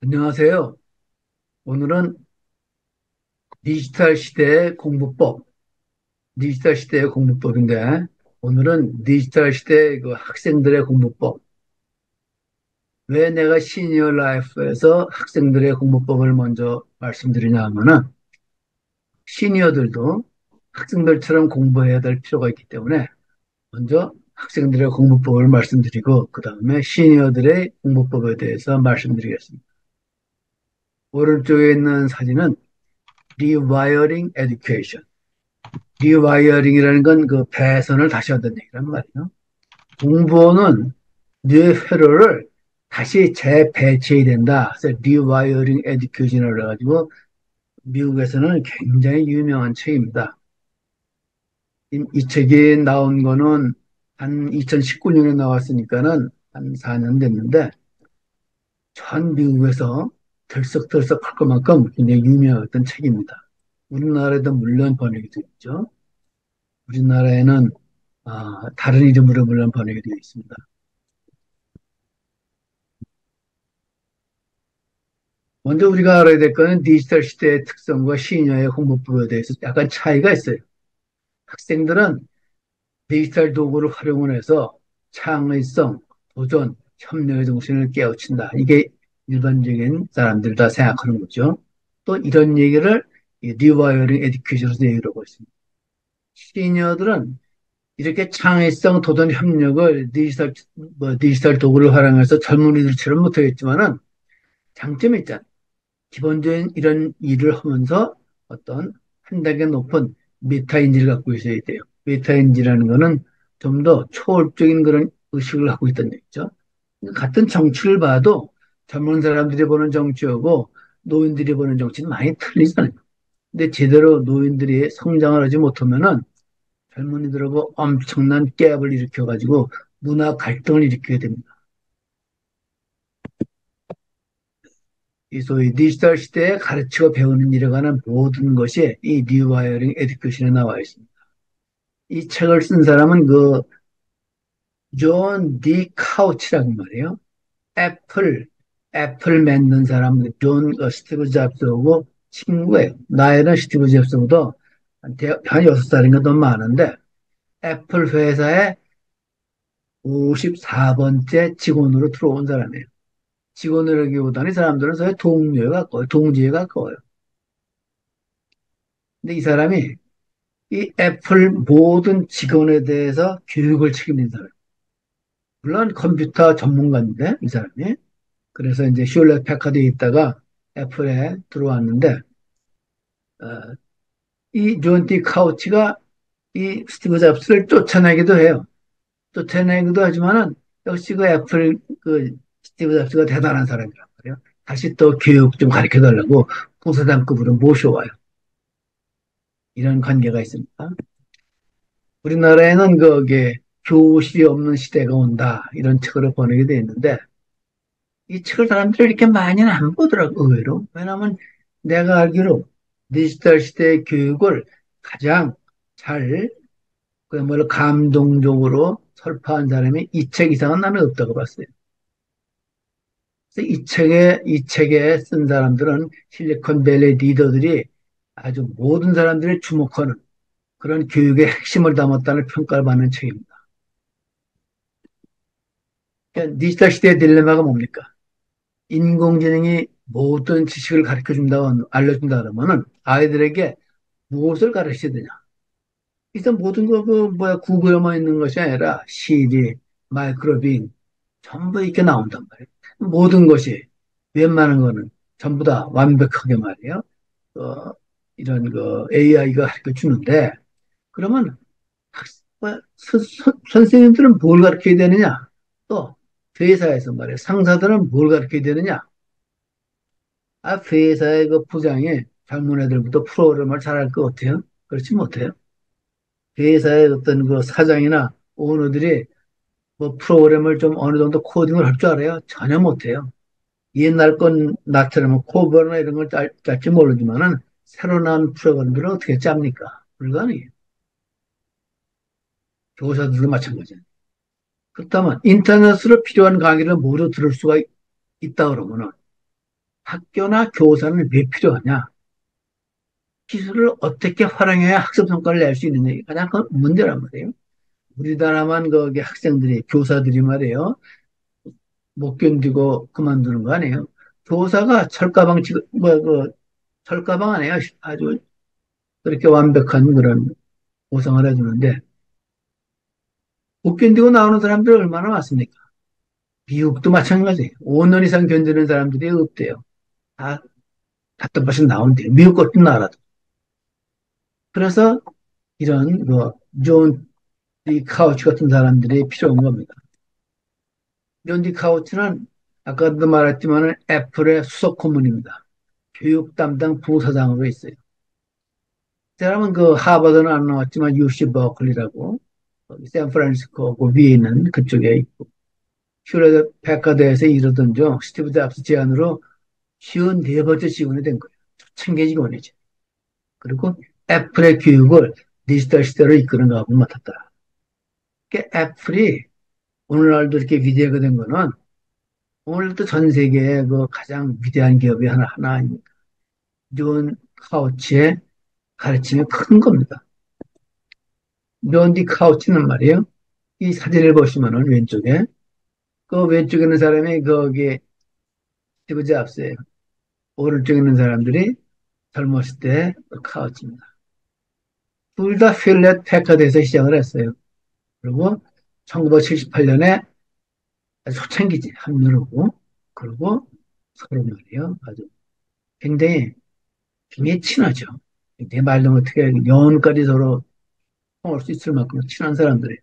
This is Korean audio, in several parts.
안녕하세요. 오늘은 디지털 시대의 공부법, 디지털 시대의 공부법인데, 오늘은 디지털 시대의 그 학생들의 공부법. 왜 내가 시니어 라이프에서 학생들의 공부법을 먼저 말씀드리냐 하면은, 시니어들도 학생들처럼 공부해야 될 필요가 있기 때문에, 먼저 학생들의 공부법을 말씀드리고, 그 다음에 시니어들의 공부법에 대해서 말씀드리겠습니다. 오른쪽에 있는 사진은 Rewiring Education. 리와이어링이라는 건 그 배선을 다시 한다는 얘기란 말이에요. 공부는 뇌회로를 다시 재배치해야 된다. 그래서 리와이어링 에듀케이션을 해가지고 미국에서는 굉장히 유명한 책입니다. 이 책이 나온 거는 한 2019년에 나왔으니까는 한 4년 됐는데 전 미국에서 들썩들썩 할 것만큼 굉장히 유명했던 책입니다. 우리나라에도 물론 번역이 되어 있죠. 우리나라에는 다른 이름으로 물론 번역이 되어 있습니다. 먼저 우리가 알아야 될 거는 디지털 시대의 특성과 시니어의 공부법에 대해서 약간 차이가 있어요. 학생들은 디지털 도구를 활용을 해서 창의성, 도전, 협력의 정신을 깨우친다. 이게 일반적인 사람들 다 생각하는 거죠. 또 이런 얘기를 리와이어링 에듀케이션에서 얘기를 하고 있습니다. 시니어들은 이렇게 창의성, 도전, 협력을 디지털 도구를 활용해서 젊은이들처럼 못하겠지만은 장점이 있잖아요. 기본적인 이런 일을 하면서 어떤 한 단계 높은 메타인지를 갖고 있어야 돼요. 메타인지라는 거는 좀 더 초월적인 그런 의식을 갖고 있다는 얘기죠. 같은 정치를 봐도 젊은 사람들이 보는 정치하고 노인들이 보는 정치는 많이 틀리잖아요. 근데 제대로 노인들이 성장을 하지 못하면은 젊은이들하고 엄청난 갭을 일으켜가지고 문화 갈등을 일으키게 됩니다. 이 소위 디지털 시대에 가르치고 배우는 일에 관한 모든 것이 이 리와이어링 에듀케이션에 나와 있습니다. 이 책을 쓴 사람은 그 존 디 카우치라고 말이에요. 애플, 애플 만든 사람, 스티브 잡스하고 친구예요. 나이는 스티브 잡스보다 한 6살인가 더 많은데 애플 회사에 54번째 직원으로 들어온 사람이에요. 직원이라기보다는 이 사람들은 서로 동료에 가까워요. 동지에 가까워요. 근데 이 사람이 이 애플 모든 직원에 대해서 교육을 책임진 사람. 물론 컴퓨터 전문가인데, 이 사람이. 그래서 이제 슐렛 패커드에 있다가 애플에 들어왔는데, 어, 이 존 디 카우치가 이 스티브 잡스를 쫓아내기도 해요. 쫓아내기도 하지만은, 역시 그 애플 그 스티브 잡스가 대단한 사람이란 말이에요. 다시 또 교육 좀 가르쳐 달라고 부사장급으로 모셔와요. 이런 관계가 있습니다. 우리나라에는 거기에 교실이 없는 시대가 온다. 이런 책으로 번역이 되어 있는데, 이 책을 사람들이 이렇게 많이는 안 보더라고, 의외로. 왜냐하면 내가 알기로 디지털 시대의 교육을 가장 잘, 그야말로 감동적으로 설파한 사람이 이 책 이상은 나는 없다고 봤어요. 그래서 이 책에 쓴 사람들은 실리콘밸리 리더들이 아주 모든 사람들이 주목하는 그런 교육의 핵심을 담았다는 평가를 받는 책입니다. 그러니까 디지털 시대의 딜레마가 뭡니까? 인공지능이 모든 지식을 가르쳐 준다고 알려준다 그러면은 아이들에게 무엇을 가르쳐야 되냐? 일단 모든 거 구글에만 있는 것이 아니라 시리, 마이크로빙 전부 이렇게 나온단 말이에요. 모든 것이 웬만한 거는 전부 다 완벽하게 말이에요. 어, 이런 그 AI가 가르쳐 주는데 그러면 선생님들은 뭘 가르쳐야 되느냐? 또 회사에서 말이에요. 상사들은 뭘 가르쳐야 되느냐? 회사의 그 부장이 젊은 애들부터 프로그램을 잘할 것 같아요? 그렇지 못해요. 회사의 어떤 그 사장이나 오너들이 뭐 프로그램을 좀 어느 정도 코딩을 할 줄 알아요? 전혀 못해요. 옛날 건 나처럼 코버나 이런 걸 짤지 모르지만은 새로 나온 프로그램들은 어떻게 짭니까? 불가능해요. 교사들도 마찬가지예요. 그렇다면 인터넷으로 필요한 강의를 모두 들을 수가 있다 그러면은 학교나 교사는 왜 필요하냐? 기술을 어떻게 활용해야 학습 성과를 낼 수 있느냐. 이게 가장 큰 문제란 말이에요. 우리나라만 거기 학생들이, 교사들이 말이에요. 못 견디고 그만두는 거 아니에요. 교사가 철가방, 철가방 안에요. 아주 그렇게 완벽한 그런 보상을 해주는데, 못 견디고 나오는 사람들이 얼마나 많습니까? 미국도 마찬가지예요. 5년 이상 견디는 사람들이 없대요. 다 답답해서 나온대요. 미국 같은 나라도. 그래서 이런 존 디 카우치 같은 사람들이 필요한 겁니다. 존 디 카우치는 아까도 말했지만 애플의 수석 고문입니다. 교육 담당 부사장으로 있어요. 그 사람은 그 하버드는 안 나왔지만 UC 버클리라고 샌프란시스코 그 위에 있는 그쪽에 있고 휴레드 백화대에서 이루던 중 스티브 잡스 제안으로 54번째 직원이 된 거예요. 초창기 직원이죠. 그리고 애플의 교육을 디지털 시대로 이끄는 가업을 맡았다. 그러니까 애플이 오늘날도 이렇게 위대하게 된 거는 오늘도 전 세계의 그 가장 위대한 기업이 하나 아닙니까? 존 카우치의 가르침이 큰 겁니다. 존 디 카우치는 말이에요. 이 사진을 보시면은 왼쪽에 그 왼쪽에 있는 사람이 거기 스티브 잡스예요. 오른쪽에 있는 사람들이 젊었을 때 카우치입니다. 둘 다 휠렛 패커드에서 시작을 했어요. 그리고 1978년에 아주 초창기지 합류를 하고 그리고 서로 말이에요. 아주 굉장히 굉장히 친하죠. 굉장히 말도 못하게 영혼까지 서로 통할 수 있을 만큼 친한 사람들이에요.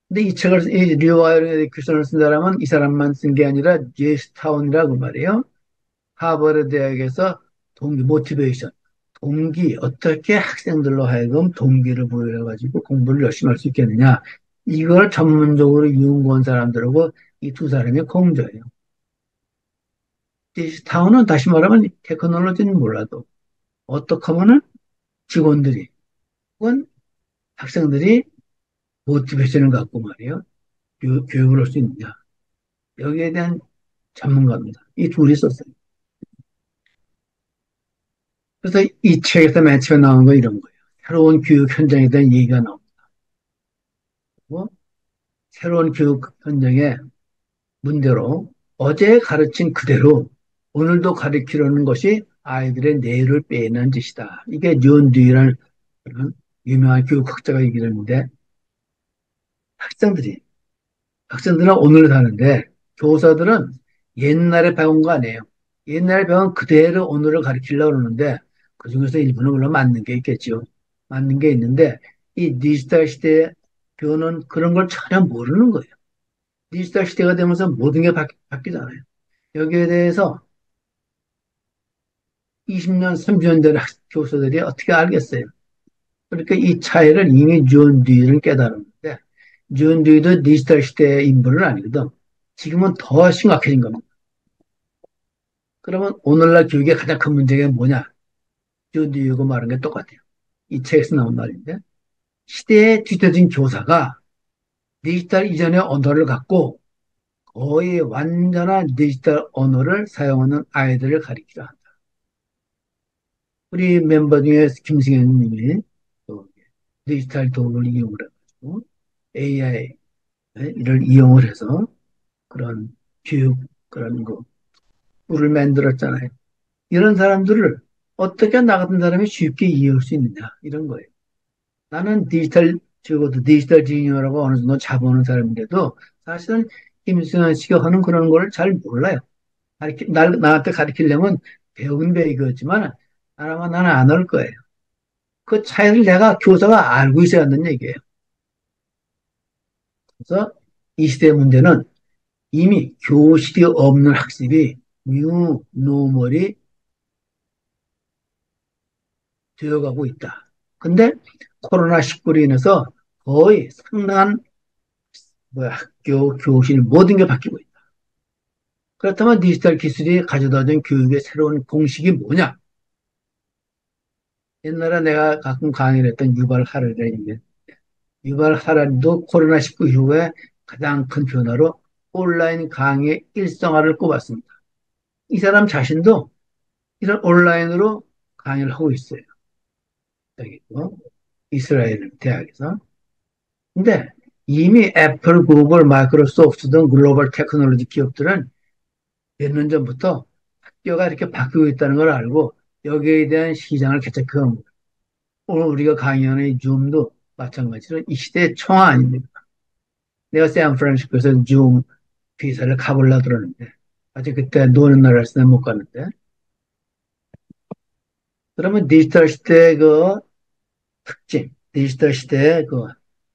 근데 이 책을 이 리와이어 큐션을 쓴 사람은 이 사람만 쓴 게 아니라 제스 타운이라고 말이에요. 하버드 대학에서 동기 모티베이션 동기 어떻게 학생들로 하여금 동기를 부여해가지고 공부를 열심히 할 수 있겠느냐 이걸 전문적으로 연구한 사람들하고 이 두 사람이 공조예요. 제스 타운은 다시 말하면 테크놀로지는 몰라도 어떻게 하면은 직원들이 혹은 학생들이 모티베이션을 갖고 말이에요. 교육을 할 수 있느냐. 여기에 대한 전문가입니다. 이 둘이 썼어요. 그래서 이 책에서 맨 처음에 나온 거 이런 거예요. 새로운 교육 현장에 대한 얘기가 나옵니다. 그리고 새로운 교육 현장의 문제로 어제 가르친 그대로 오늘도 가르치려는 것이 아이들의 내일을 빼는 짓이다. 이게 존 듀이라는 유명한 교육학자가 얘기를 했는데 학생들이 학생들은 오늘 사는데 교사들은 옛날에 배운 거 아니에요. 옛날에 배운 그대로 오늘을 가르치려고 그러는데 그중에서 일부는 물론 맞는 게 있겠죠. 맞는 게 있는데 이 디지털 시대에 교는 그런 걸 전혀 모르는 거예요. 디지털 시대가 되면서 모든 게 바뀌잖아요. 여기에 대해서 20년, 30년 전 교수들이 어떻게 알겠어요? 그러니까 이 차이를 이미 존 듀이는 깨달았는데 존 듀이도 디지털 시대의 인물은 아니거든. 지금은 더 심각해진 겁니다. 그러면 오늘날 교육의 가장 큰 문제가 뭐냐? 존 듀이가 말한 게 똑같아요. 이 책에서 나온 말인데 시대에 뒤처진 교사가 디지털 이전의 언어를 갖고 거의 완전한 디지털 언어를 사용하는 아이들을 가리키라 한다. 우리 멤버 중에 김승현 님이 디지털 도구를 이용을 해가지고 AI를 이용을 해서 그런 교육 그런 거 꿀을 만들었잖아요. 이런 사람들을 어떻게 나 같은 사람이 쉽게 이해할 수 있느냐 이런 거예요. 나는 적어도 디지털 지니어라고 어느 정도 잡아오는 사람인데도 사실은 김승현 씨가 하는 그런 거를 잘 몰라요. 나한테 가르치려면 배우긴 배우겠지만 아마 나는 안 할 거예요. 그 차이를 내가 교사가 알고 있어야 한다는 얘기예요. 그래서 이 시대의 문제는 이미 교실이 없는 학습이 뉴 노멀이 되어가고 있다. 근데 코로나19로 인해서 거의 상당한 학교, 교실 모든 게 바뀌고 있다. 그렇다면 디지털 기술이 가져다 준 교육의 새로운 공식이 뭐냐? 옛날에 내가 가끔 강의를 했던 유발 하라리인데 유발 하라리도 코로나19 이후에 가장 큰 변화로 온라인 강의 일상화를 꼽았습니다. 이 사람 자신도 이런 온라인으로 강의를 하고 있어요. 여기 이스라엘 대학에서. 근데 이미 애플, 구글, 마이크로소프트 등 글로벌 테크놀로지 기업들은 몇 년 전부터 학교가 이렇게 바뀌고 있다는 걸 알고 여기에 대한 시장을 개척한 거예요. 오늘 우리가 강의하는 이 줌도 마찬가지로 이 시대의 청아 아닙니까? 내가 샌프란시스코에서 줌 회사를 가보려고 그러는데 아직 그때 노는 나라에서 못 갔는데 그러면 디지털 시대의 그 특징, 디지털 시대의 그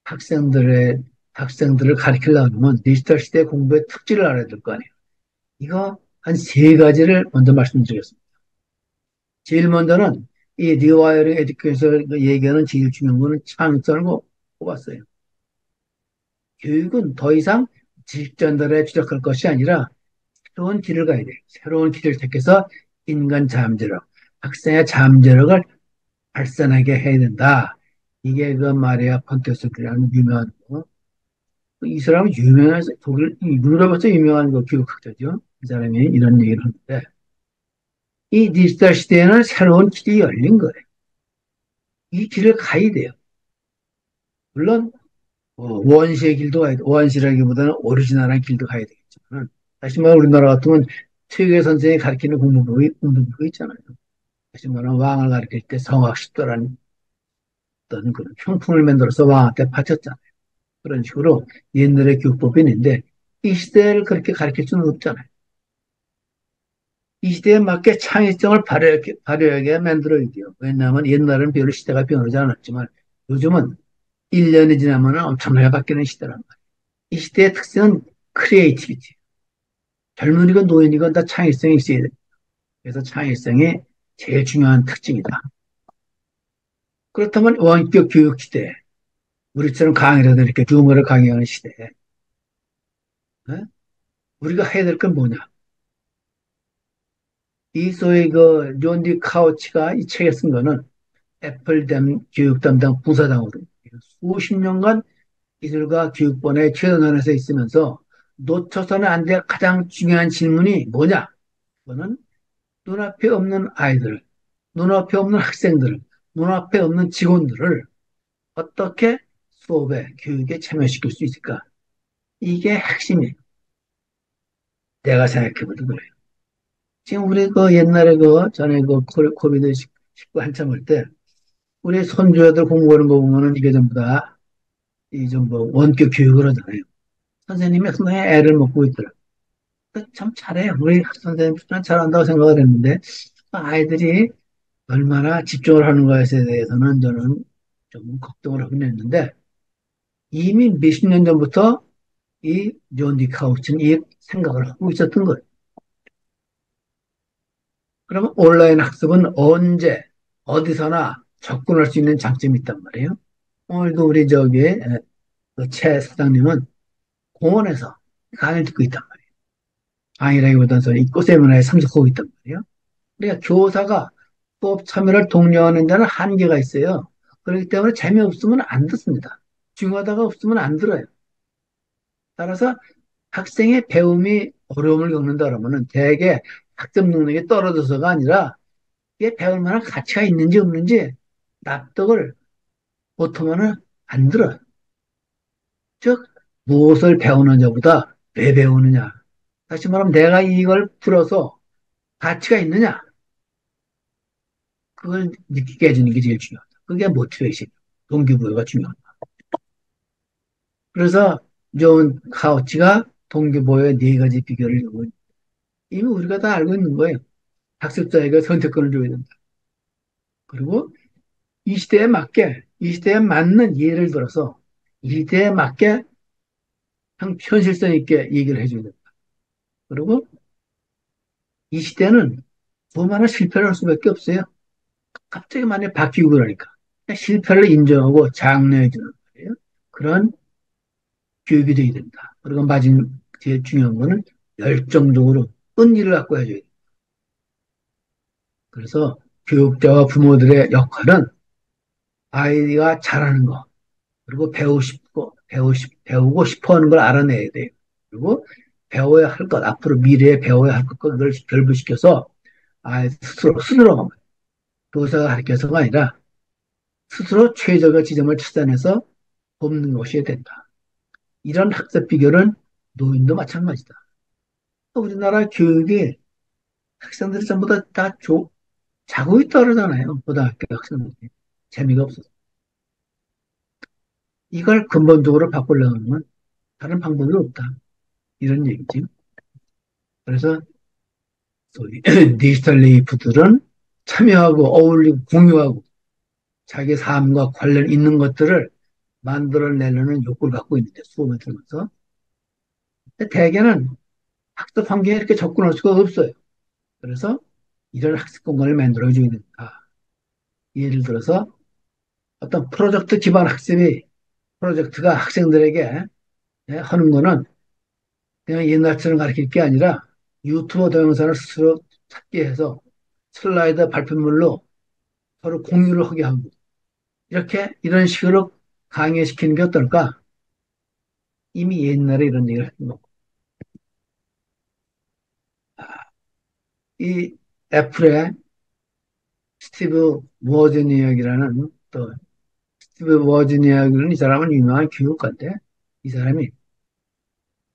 학생들을 가르치려고 하면 디지털 시대 공부의 특질을 알아야 될 거 아니에요. 이거 한 세 가지를 먼저 말씀드리겠습니다. 제일 먼저는 이 리와이어링 에듀케이션에서 얘기하는 제일 중요한 거는 창의성을 뽑았어요. 교육은 더 이상 지식 전달에 주력할 것이 아니라 새로운 길을 가야 돼요. 새로운 길을 택해서 인간 잠재력, 학생의 잠재력을 발산하게 해야 된다. 이게 그 마리아 폰테스크라는 유명한 거. 이 사람은 유명한 독일 유럽에서 유명한 그 교육학자죠. 이 사람이 이런 얘기를 하는데 이 디지털 시대에는 새로운 길이 열린 거예요. 이 길을 가야 돼요. 물론 원시의 길도 가야 돼. 원시라기보다는 오리지널한 길도 가야 되겠지만 다시 말해 우리나라 같으면 최규 선생이 가르치는 공부법이 있잖아요. 다시 말해 왕을 가르칠 때 성악십도라는 어떤 그런 형품을 만들어서 왕한테 바쳤잖아요. 그런 식으로 옛날의 교육법이 있는데 이 시대를 그렇게 가르칠 수는 없잖아요. 이 시대에 맞게 창의성을 발휘하게 만들어야 돼요. 왜냐하면 옛날에는 별로 시대가 변하지 않았지만 요즘은 1년이 지나면 엄청나게 바뀌는 시대란 말이에요. 이 시대의 특성은 크리에이티비티. 젊은이건 노인이건 다 창의성이 있어야 돼요. 그래서 창의성이 제일 중요한 특징이다. 그렇다면 원격 교육 시대, 우리처럼 강의라도 이렇게 줌으로 강의하는 시대에 어? 우리가 해야 될 건 뭐냐? 이 소위 그 존디 카우치가 이 책에 쓴 거는 애플 교육 담당 부사장으로 수십 년간 기술과 교육본의 최전선에서 있으면서 놓쳐서는 안 될 가장 중요한 질문이 뭐냐? 그거는 눈앞에 없는 아이들을, 눈앞에 없는 학생들을, 눈앞에 없는 직원들을 어떻게 수업에, 교육에 참여시킬 수 있을까? 이게 핵심이에요. 내가 생각해봐도 그래요. 지금 우리 그 옛날에 그 전에 그 코비드 19 한참 할 때 우리 손주들 공부하는 거 보면은 이게 전부 다 이 좀 뭐 원격 교육을 하잖아요. 선생님이 상당히 애를 먹고 있더라. 참 잘해요. 우리 선생님 잘한다고 생각을 했는데 아이들이 얼마나 집중을 하는 것에 대해서는 저는 좀 걱정을 하긴 했는데 이미 몇십 년 전부터 이 존디 카우치는 이 생각을 하고 있었던 거예요. 그러면 온라인 학습은 언제 어디서나 접근할 수 있는 장점이 있단 말이에요. 오늘도 우리 저기 그최 사장님은 공원에서 강의를 듣고 있단 말이에요. 강의라기보다는 이 꽃세미나에 참석하고 있단 말이에요. 그러니까 교사가 수업 참여를 독려하는 데는 한계가 있어요. 그렇기 때문에 재미없으면 안 듣습니다. 중요하다가 없으면 안 들어요. 따라서 학생의 배움이 어려움을 겪는다 그러면은 대개 학습 능력이 떨어져서가 아니라 이게 배울 만한 가치가 있는지 없는지 납득을 못하면은 안 들어요. 즉, 무엇을 배우느냐보다 왜 배우느냐. 다시 말하면 내가 이걸 풀어서 가치가 있느냐. 그걸 느끼게 해주는 게 제일 중요하다. 그게 모티베이션, 동기부여가 중요하다. 그래서 존 카우치가 동기부여의 네 가지 비결을 이미 우리가 다 알고 있는 거예요. 학습자에게 선택권을 줘야 된다. 그리고 이 시대에 맞는 예를 들어서 이 시대에 맞게 현실성 있게 얘기를 해줘야 된다. 그리고 이 시대는 수많은 실패를 할 수밖에 없어요. 갑자기 만약에 바뀌고 그러니까. 실패를 인정하고 장려해주는 거예요. 그런 교육이 돼야 된다. 그리고 제일 중요한 거는 열정적으로 끈기를 갖고 해줘야 돼. 그래서 교육자와 부모들의 역할은 아이가 잘하는 거, 그리고 배우고 싶어 하는 걸 알아내야 돼요. 그리고 배워야 할 것, 앞으로 미래에 배워야 할 것을 결부시켜서 스스로 스스로 교사가 가르쳐서가 아니라 스스로 최적의 지점을 찾아내서 돕는 것이 된다. 이런 학습 비결은 노인도 마찬가지다. 우리나라 교육이 학생들이 전부 다 자고 있다 그러잖아요. 고등학교 학생들이. 재미가 없어서. 이걸 근본적으로 바꾸려면 다른 방법이 없다. 이런 얘기지. 그래서 소위 디지털 네이프들은 참여하고 어울리고 공유하고 자기 삶과 관련 있는 것들을 만들어내려는 욕구를 갖고 있는데 수업에 들어가서 대개는 학습 환경에 이렇게 접근할 수가 없어요. 그래서 이런 학습 공간을 만들어줘야 된다. 예를 들어서 어떤 프로젝트 기반 학습이 프로젝트가 학생들에게 하는 거는 그냥 옛날처럼 가르칠 게 아니라 유튜브 동영상을 스스로 찾게 해서 슬라이드 발표물로 서로 공유를 하게 하고 이런 식으로 강의시키는 게 어떨까? 이미 옛날에 이런 얘기를 했던 거고. 이 애플의 스티브 워즈니악이라는 또 스티브 워즈니악은 이 사람은 유명한 교육가인데 이 사람이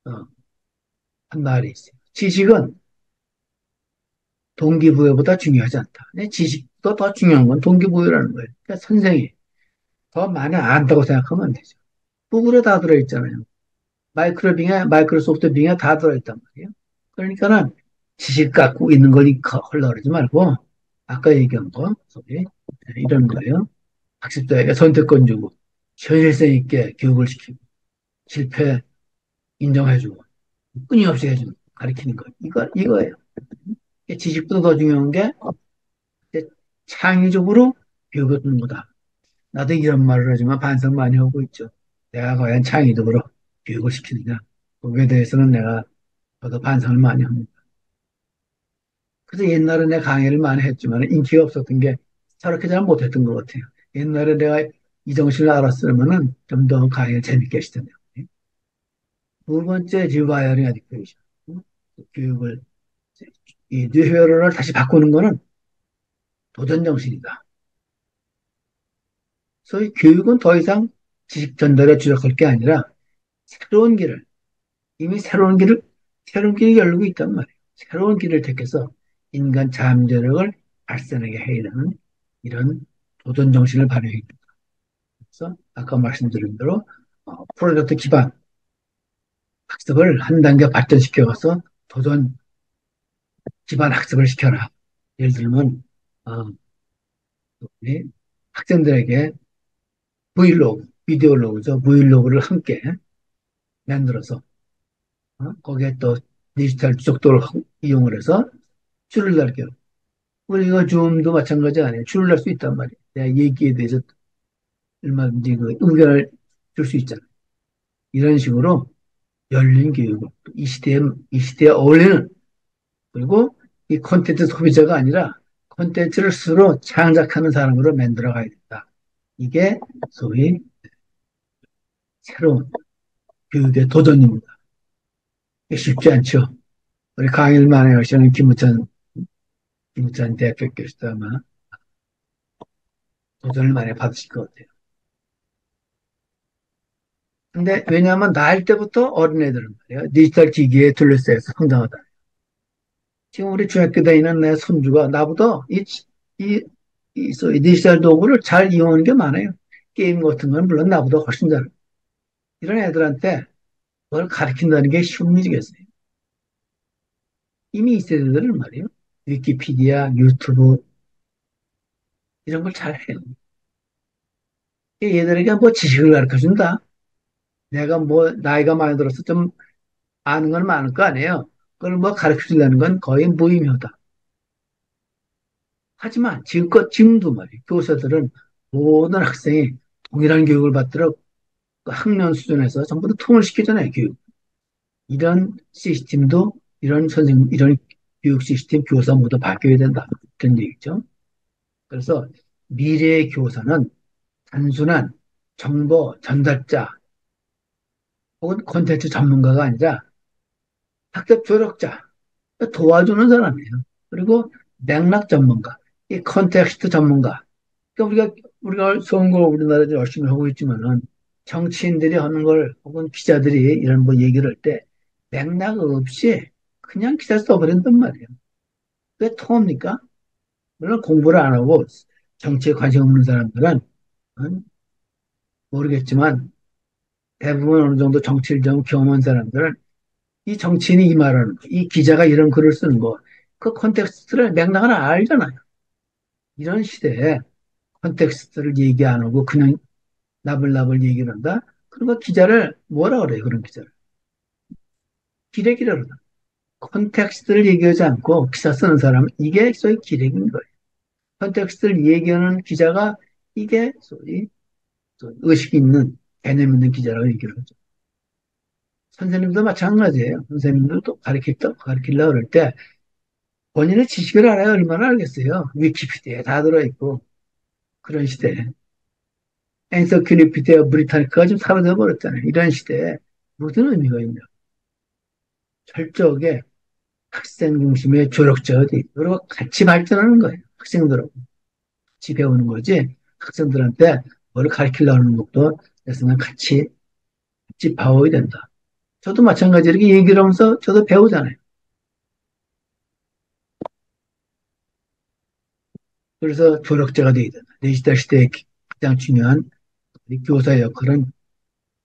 어, 한 말이 있어요. 지식은 동기부여보다 중요하지 않다. 내 지식보다 더 중요한 건 동기부여라는 거예요. 그러니까 선생이 더 많이 안다고 생각하면 안 되죠. 구글에 다 들어있잖아요. 마이크로소프트 빙에 다 들어있단 말이에요. 그러니까는 지식 갖고 있는 거니 헐라 그러지 말고 아까 얘기한 거 소위 이런 거예요. 학습자에게 선택권 주고 현실성 있게 교육을 시키고 실패 인정해주고 끊임없이 해주고 가르치는 거 이거예요. 지식보다 더 중요한 게 창의적으로 교육을 듣는 거다. 나도 이런 말을 하지만 반성 많이 하고 있죠. 내가 과연 창의적으로 교육을 시키느냐. 거기에 대해서는 내가 저도 반성을 많이 합니다. 그래서 옛날에 내가 강의를 많이 했지만 인기가 없었던 게 저렇게 잘 못했던 것 같아요. 옛날에 내가 이 정신을 알았으면은 좀 더 강의를 재밌게 했을 텐데요. 두 번째, 리와이어링 에듀케이션. 교육을, 이 뇌회로를 다시 바꾸는 거는 도전 정신이다. 소위 교육은 더 이상 지식 전달에 주력할 게 아니라 새로운 길을, 이미 새로운 길이 열리고 있단 말이에요. 새로운 길을 택해서 인간 잠재력을 발산하게 해야 되는 이런 도전 정신을 발휘해. 그래서 아까 말씀드린 대로 프로젝트 기반 학습을 한 단계 발전시켜서 도전 기반 학습을 시켜라. 예를 들면 어, 우리 학생들에게 비디오 로그죠. 브이로그를 함께 만들어서 거기에 또 디지털 지속도를 이용을 해서 줄을 달게요. 우리가 줌도 마찬가지 아니에요. 줄을 달 수 있단 말이에요. 내가 얘기에 대해서 얼마든지 그 의견을 줄 수 있잖아요. 이런 식으로 열린 교육을 이 시대에 어울리는 그리고 이 콘텐츠 소비자가 아니라 콘텐츠를 스스로 창작하는 사람으로 만들어 가야 된다. 이게 소위 새로운 교육의 도전입니다. 쉽지 않죠. 우리 강일 만에 하시는 김우찬 대표께서도 아마 도전을 많이 받으실 것 같아요. 근데 왜냐하면 나일 때부터 어린애들은 말이에요. 디지털 기기에 둘러싸여서 성장하다. 지금 우리 중학교 다니는 내 손주가 나보다 소위 디지털 도구를 잘 이용하는 게 많아요. 게임 같은 건 물론 나보다 훨씬 잘. 이런 애들한테 그걸 가르친다는 게 쉬운 일이겠어요. 이미 이 세대들은 말이에요. 위키피디아, 유튜브 이런 걸 잘해요. 얘들에게 뭐 지식을 가르쳐준다. 내가 뭐 나이가 많이 들어서 좀 아는 건 많을 거 아니에요. 그걸 뭐 가르쳐주려는 건 거의 무의미하다. 하지만 지금도 말이에요. 교사들은 모든 학생이 동일한 교육을 받도록 그 학년 수준에서 전부 다 통일시키잖아요, 교육. 이런 시스템도 이런 교육 시스템 교사 모두 바뀌어야 된다. 그런 얘기죠. 그래서 미래의 교사는 단순한 정보 전달자 혹은 콘텐츠 전문가가 아니라 학습 조력자, 도와주는 사람이에요. 그리고 맥락 전문가, 이 컨텍스트 전문가. 그러니까 우리가 선거 우리나라에서 열심히 하고 있지만은 정치인들이 하는 걸 혹은 기자들이 이런 뭐 얘기를 할 때 맥락 없이 그냥 기사 써버린단 말이에요. 그게 통합니까? 물론 공부를 안 하고 정치에 관심 없는 사람들은 모르겠지만 대부분 어느 정도 정치를 좀 경험한 사람들은 이 정치인이 이 말하는 거, 이 기자가 이런 글을 쓰는 거, 그 컨텍스트를 맥락을 알잖아요. 이런 시대에 컨텍스트를 얘기 안 하고 그냥 나불나불 얘기를 한다? 그러니까 기자를 뭐라 그래요, 그런 기자를? 기레기라 그러다. 컨텍스트를 얘기하지 않고 기사 쓰는 사람은 이게 소위 기레기인 거예요. 컨텍스트를 얘기하는 기자가 이게 소위 의식 있는 개념 있는 기자라고 얘기를 하죠. 선생님도 마찬가지예요. 선생님도 또 가르치려고 그럴 때 본인의 지식을 알아야 얼마나 알겠어요. 위키피디아에 다 들어있고 그런 시대에. 엔서클리피디아 브리타니카가 좀 사라져 버렸잖아요. 이런 시대에 무슨 의미가 있냐. 철저하게 학생 중심의 조력자가 돼 있고 그리고 같이 발전하는 거예요. 학생들하고 같이 배우는 거지. 학생들한테 뭘 가르치려는 것도 그래서 같이 배워야 된다. 저도 마찬가지로 이렇게 얘기를 하면서 저도 배우잖아요. 그래서 조력자가 돼야 된다. 디지털 시대의 가장 중요한 교사의 역할은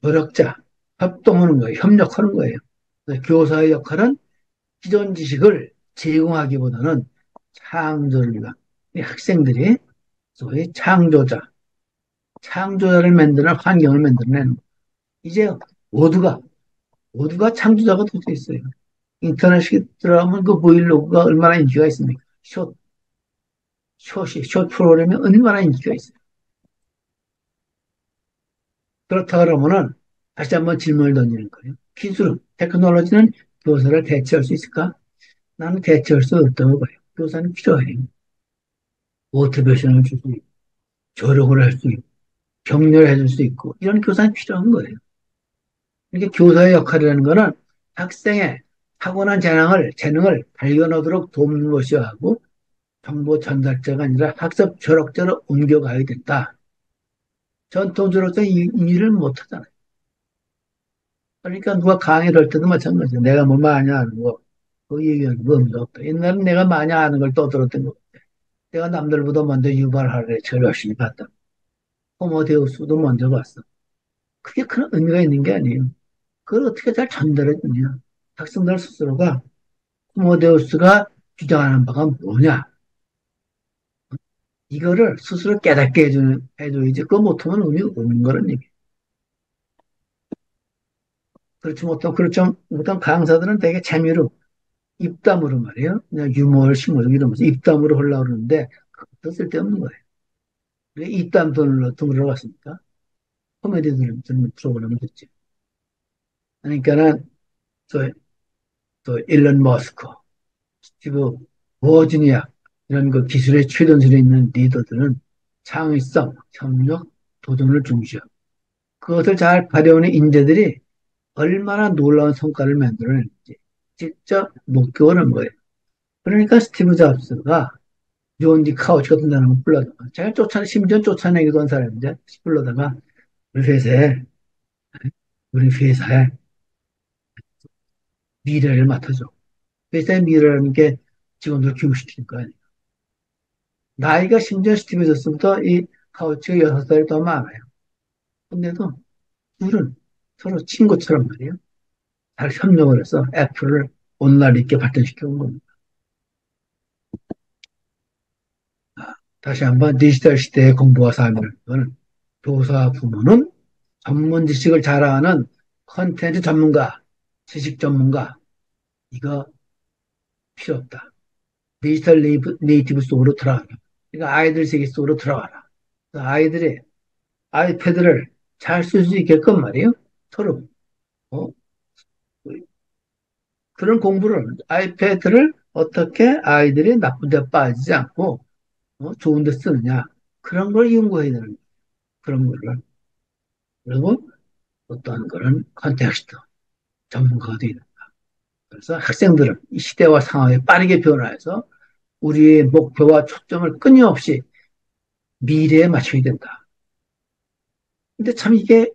조력자, 협동하는 거예요. 협력하는 거예요. 그래서 교사의 역할은 기존 지식을 제공하기보다는 창조를 위한 학생들이 소위 창조자를 만드는 환경을 만들어내는 거예요. 이제 모두가 창조자가 될 수 있어요. 인터넷에 들어가면 그 브이로그가 얼마나 인기가 있습니까? 숏 프로그램이 얼마나 인기가 있어요. 그렇다 그러면은 다시 한번 질문을 던지는 거예요. 테크놀로지는 교사를 대체할 수 있을까? 나는 대체할 수 없다고 봐요. 교사는 필요해요. 모티베이션을 줄 수 있고, 조력을 할 수 있고, 격려를 해줄 수 있고, 이런 교사는 필요한 거예요. 이게 교사의 역할이라는 거는 학생의 타고난 재능을 발견하도록 돕는 것이야 하고, 정보 전달자가 아니라 학습 조력자로 옮겨가야 된다. 전통적으로서 이 일을 못 하잖아요. 그러니까 누가 강의를 할 때도 마찬가지예요. 내가 뭐 많이 아는 거, 그 얘기하는 거 없다. 옛날엔 내가 많이 아는 걸 떠들었던 거. 내가 남들보다 먼저 유발하래 제일 열심히 봤다. 호모데우스도 먼저 봤어. 그게 큰 의미가 있는 게 아니에요. 그걸 어떻게 잘 전달해 주냐. 학생들 스스로가 호모데우스가 주장하는 바가 뭐냐. 이거를 스스로 깨닫게 해줘야지. 그거 못하면 의미 없는 거란 얘기. 그렇지 못한 강사들은 되게 재미로, 입담으로 말이에요. 그냥 유머를 심어주고 이러면서 입담으로 하려고 그러는데, 그것도 쓸데없는 거예요. 왜 입담 돈으로 갔습니까? 코미디들 프로그램을 듣지. 그러니까는, 또, 또, 일론 머스크, 스티브 워즈니악, 이런 그 기술의 최전선에 있는 리더들은 창의성, 협력, 도전을 중시하고, 그것을 잘 발휘하는 인재들이 얼마나 놀라운 성과를 만들어냈는지 직접 목격하는 거예요. 그러니까 스티브 잡스가 존 디 카우치 같은 사람을 불러다가 제가 심지어 쫓아내기도 한 사람인데 불러다가 우리 회사에 우리 회사의 미래를 맡아줘. 회사의 미래라는 게 직원들 교육시키는 거 아니에요. 나이가 심지어 스티브 잡스보다 이 카우치가 6살이 더 많아요. 근데도 둘은 서로 친구처럼 말이에요. 잘 협력을 해서 애플을 오늘날 있게 발전시켜 온 겁니다. 다시 한번 디지털 시대의 공부와 삶이라는 건 교사 부모는 전문 지식을 잘 아는 컨텐츠 전문가, 지식 전문가, 이거 필요 없다. 디지털 네이티브 속으로 들어가라. 그러니까 아이들 세계 속으로 들어가라. 아이들이 아이패드를 잘 쓸 수 있게끔 말이에요. 서로 어? 그런 공부를 아이패드를 어떻게 아이들이 나쁜 데 빠지지 않고 좋은 데 쓰느냐 그런 걸 연구해야 되는 거예요. 그런 거를 그리고 어떤 거는 컨텍스트 전문가가 되야 된다. 그래서 학생들은 이 시대와 상황에 빠르게 변화해서 우리의 목표와 초점을 끊임없이 미래에 맞춰야 된다. 근데 참 이게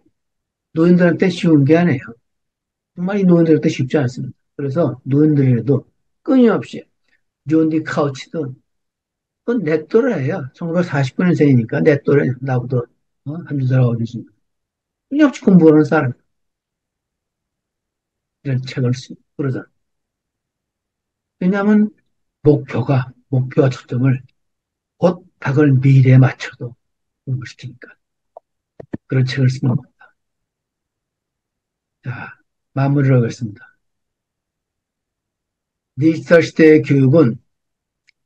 노인들한테 쉬운 게 아니에요. 정말 이 노인들한테 쉽지 않습니다. 그래서 노인들이라도 끊임없이 존디 카우치도 그건 내 또래예요. 1949년생이니까 내 또래 나보다 한두 살 어리지. 끊임없이 공부하는 사람 이런 책을 쓰고 그러잖아. 왜냐하면 목표와 초점을 곧 다가올 미래에 맞춰도 공부시키니까 그런 책을 쓰는 겁니다. 자, 마무리를 하겠습니다. 디지털 시대의 교육은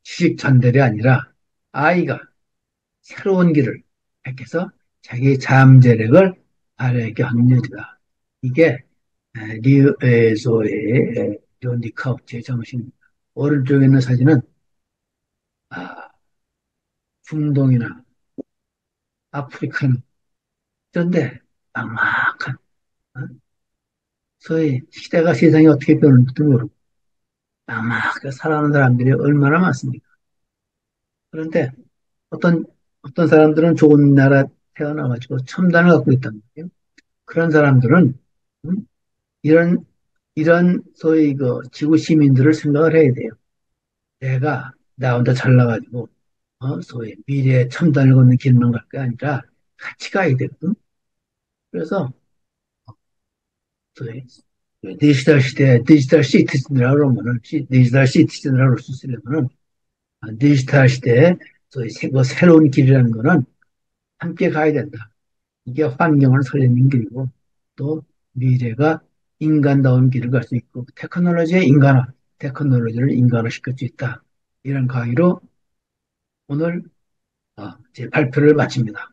지식 전달이 아니라 아이가 새로운 길을 택해서 자기 잠재력을 발휘하게 하는 일이다. 이게 리에소의 존 니카우치의 정신입니다. 오른쪽에 있는 사진은 아, 중동이나 아프리카는 그런데 막막한 어? 소위 시대가 세상이 어떻게 변할지도 모르고 막막하게 살아가는 사람들이 얼마나 많습니까? 그런데 어떤 어떤 사람들은 좋은 나라 태어나가지고 첨단을 갖고 있단 말이에요. 그런 사람들은 음, 이런 소위 그 지구 시민들을 생각을 해야 돼요. 내가 나 혼자 잘나가지고 소위 미래의 첨단을 걷는 길만 갈 게 아니라 같이 가야 되거든. 그래서 소위 디지털 시대 디지털 시티즌이라고 그러면은 디지털 시티즌이라고 할 수 있으려면은 디지털 시대에 소위 새로운 길이라는 거는 함께 가야 된다. 이게 환경을 살리는 길이고 또 미래가 인간다운 길을 갈 수 있고 테크놀로지의 인간화, 테크놀로지를 인간화시킬 수 있다. 이런 강의로 오늘 제 발표를 마칩니다.